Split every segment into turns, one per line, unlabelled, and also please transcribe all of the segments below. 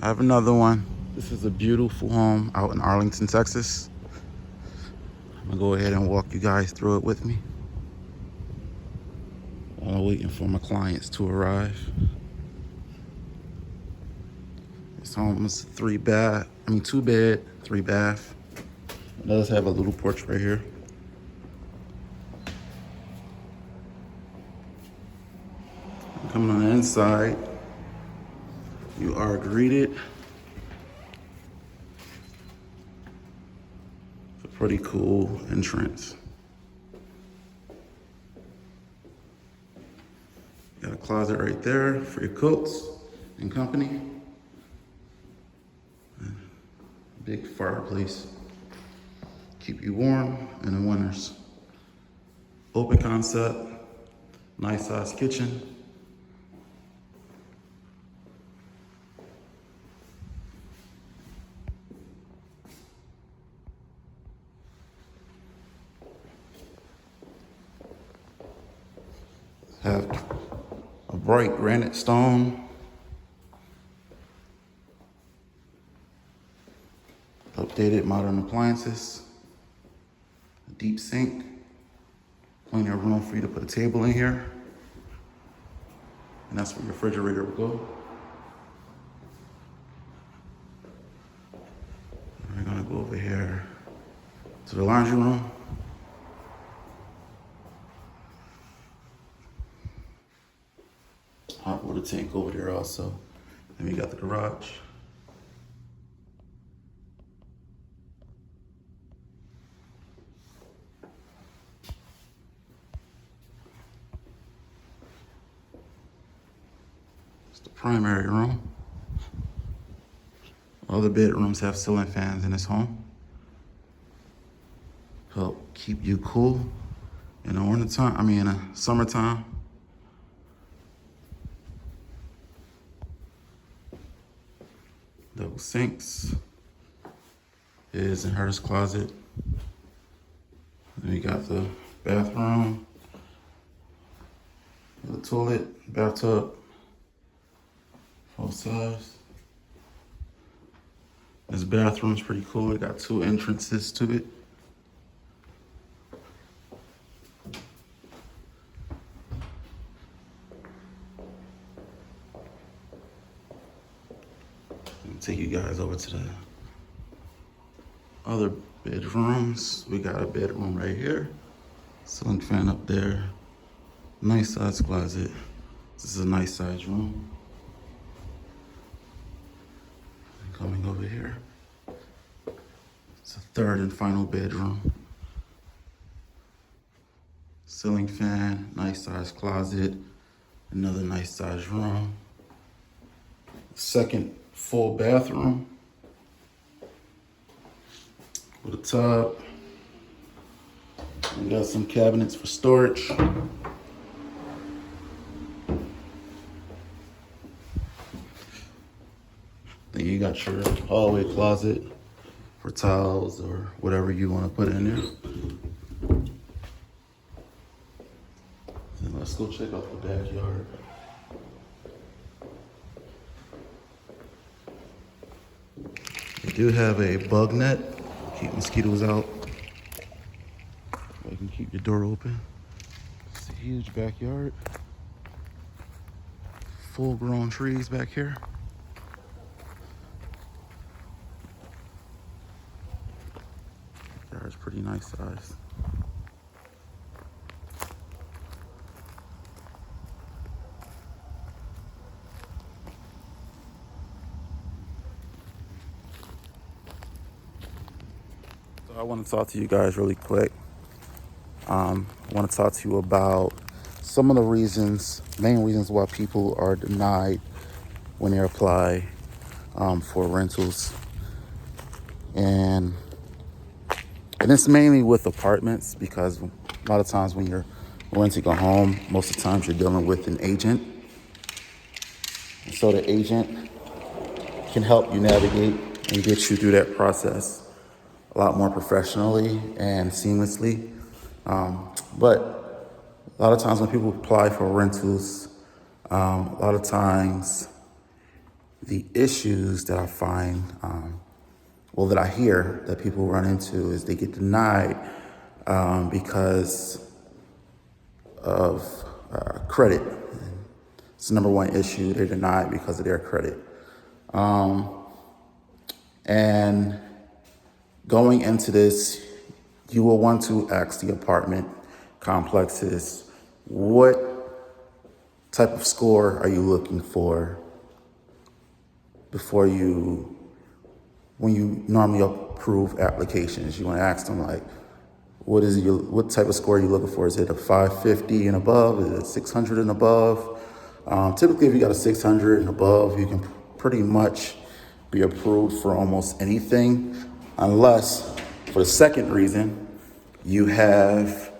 I have another one. This is a beautiful home out in Arlington, Texas. I'm gonna go ahead and walk you guys through it with me while I'm waiting for my clients to arrive. This home is 2 bed, 3 bath. It does have a little porch right here. Coming on the inside, you are greeted with a pretty cool entrance. Got a closet right there for your coats and company. Big fireplace. Keep you warm in the winters. Open concept, nice size kitchen. Have a bright granite stone. Updated modern appliances. A deep sink. Plenty of room for you to put a table in here. And that's where your refrigerator will go. We're gonna go over here to the laundry room. Hot water tank over there also. And we got the garage. It's the primary room. All the bedrooms have ceiling fans in this home. Help keep you cool in the wintertime, in the summertime. Double sinks. Is in hers closet. Then we got the bathroom, the toilet, bathtub, both sides. This bathroom's pretty cool. It got 2 entrances to it. I'll take you guys over to the other bedrooms. We got a bedroom right here. Ceiling fan up there. Nice size closet. This is a nice size room. And coming over here, it's a 3rd and final bedroom. Ceiling fan, nice size closet, another nice size room. 2nd full bathroom with a tub. We got some cabinets for storage. Then you got your hallway closet for towels or whatever you want to put in there. Then let's go check out the backyard. We do have a bug net, keep mosquitoes out. You can keep your door open. It's a huge backyard. Full grown trees back here. Backyard's pretty nice size. So I want to talk to you guys really quick. I want to talk to you about some of the main reasons why people are denied when they apply for rentals. And it's mainly with apartments, because a lot of times when you're renting a home, most of the times you're dealing with an agent. So the agent can help you navigate and get you through that process a lot more professionally and seamlessly. But a lot of times when people apply for rentals, a lot of times the issues that I find, that I hear that people run into is they get denied because of credit. It's the number one issue. They're denied because of their credit. And going into this, you will want to ask the apartment complexes, what type of score are you looking for before when you normally approve applications? You want to ask them like, what type of score are you looking for? Is it a 550 and above? Is it 600 and above? Typically, if you got a 600 and above, you can pretty much be approved for almost anything, unless, for the second reason, you have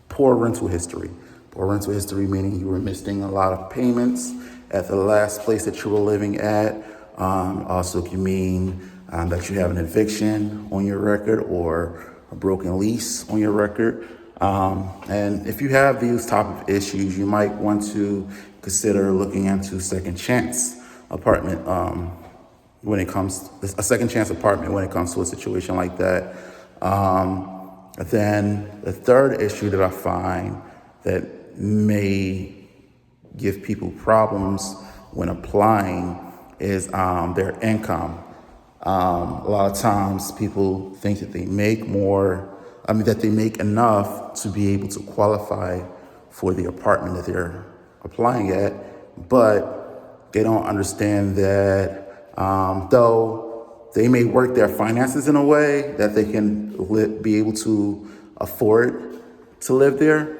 poor rental history. Poor rental history meaning you were missing a lot of payments at the last place that you were living at. Also can mean that you have an eviction on your record or a broken lease on your record. And if you have these type of issues, you might want to consider looking into second chance apartment when it comes a second chance apartment when it comes to a situation like that. Then the third issue that I find that may give people problems when applying is their income. A lot of times people think that they make that they make enough to be able to qualify for the apartment that they're applying at, but they don't understand that though they may work their finances in a way that they can be able to afford to live there,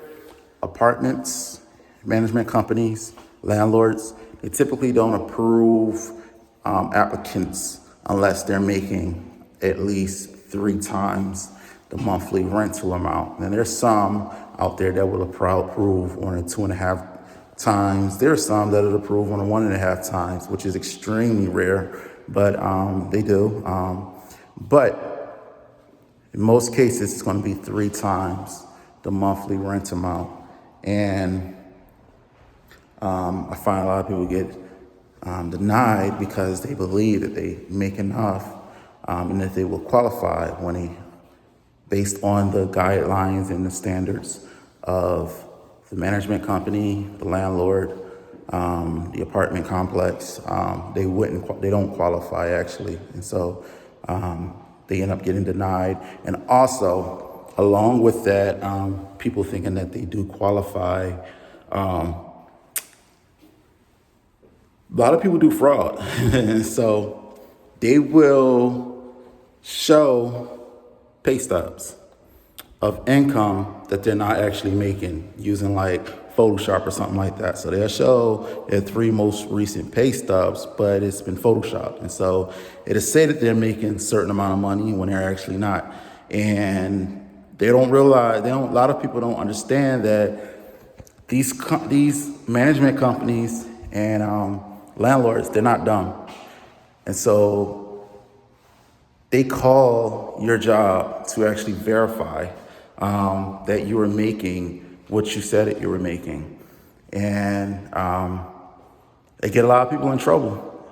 apartments, management companies, landlords, they typically don't approve applicants unless they're making at least 3 times the monthly rental amount. And there's some out there that will approve on a 2.5 times. There's some that will approve on a 1.5 times, which is extremely rare, but they do. But in most cases, it's going to be 3 times the monthly rent amount. And I find a lot of people get denied because they believe that they make enough and that they will qualify based on the guidelines and the standards of the management company, the landlord, the apartment complex. They don't qualify actually, and so they end up getting denied. And also, along with that, people thinking that they do qualify. A lot of people do fraud, and so they will show pay stubs of income that they're not actually making using like Photoshop or something like that. So they'll show their 3 most recent pay stubs, but it's been Photoshopped. And so it'll say that they're making a certain amount of money when they're actually not. And they don't realize, a lot of people don't understand that these management companies and landlords, they're not dumb. And so they call your job to actually verify that you are making what you said that you were making. And they get a lot of people in trouble.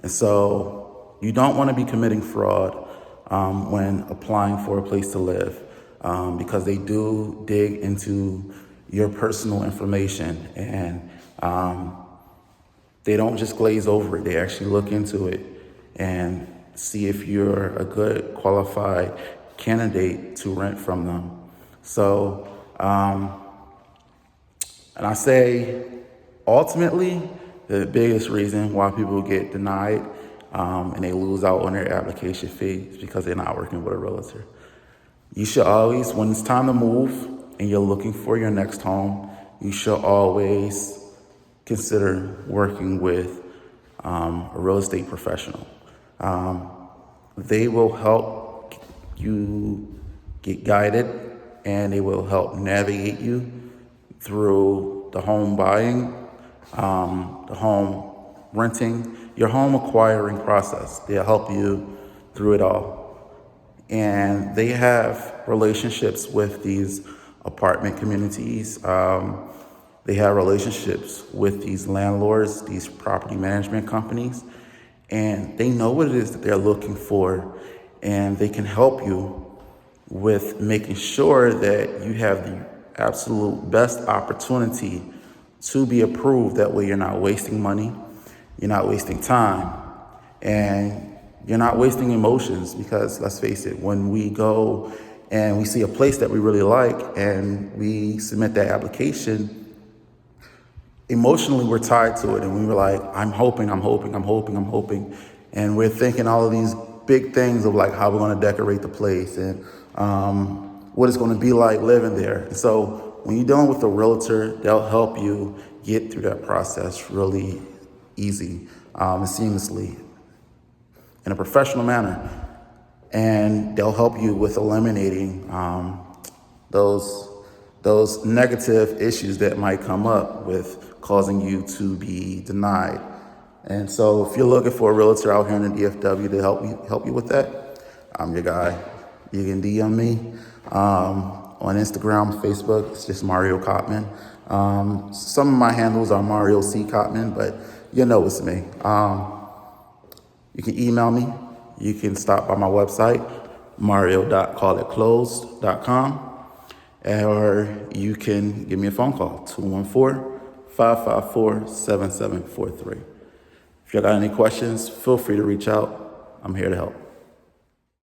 And so you don't want to be committing fraud when applying for a place to live because they do dig into your personal information and they don't just glaze over it. They actually look into it and see if you're a good qualified candidate to rent from them. So, and I say ultimately the biggest reason why people get denied and they lose out on their application fee is because they're not working with a realtor. You should always, when it's time to move and you're looking for your next home, you should always consider working with a real estate professional. They will help you get guided and they will help navigate you through the home buying, the home renting, your home acquiring process. They'll help you through it all. And they have relationships with these apartment communities. They have relationships with these landlords, these property management companies, and they know what it is that they're looking for, and they can help you with making sure that you have the absolute best opportunity to be approved. That way you're not wasting money, you're not wasting time, and you're not wasting emotions, because let's face it, when we go and we see a place that we really like and we submit that application, emotionally we're tied to it, and we were like, I'm hoping. And we're thinking all of these big things of like how we're going to decorate the place and what it's going to be like living there. And so when you're dealing with a realtor, they'll help you get through that process really easy and seamlessly in a professional manner. And they'll help you with eliminating those negative issues that might come up with causing you to be denied. And so if you're looking for a realtor out here in the DFW to help you with that, I'm your guy. You can DM me on Instagram, Facebook. It's just Mario Cottman. Some of my handles are Mario C. Cottman, but you know it's me. You can email me. You can stop by my website, mario.callitclosed.com. Or you can give me a phone call, 214-554-7743. If you got any questions, feel free to reach out. I'm here to help.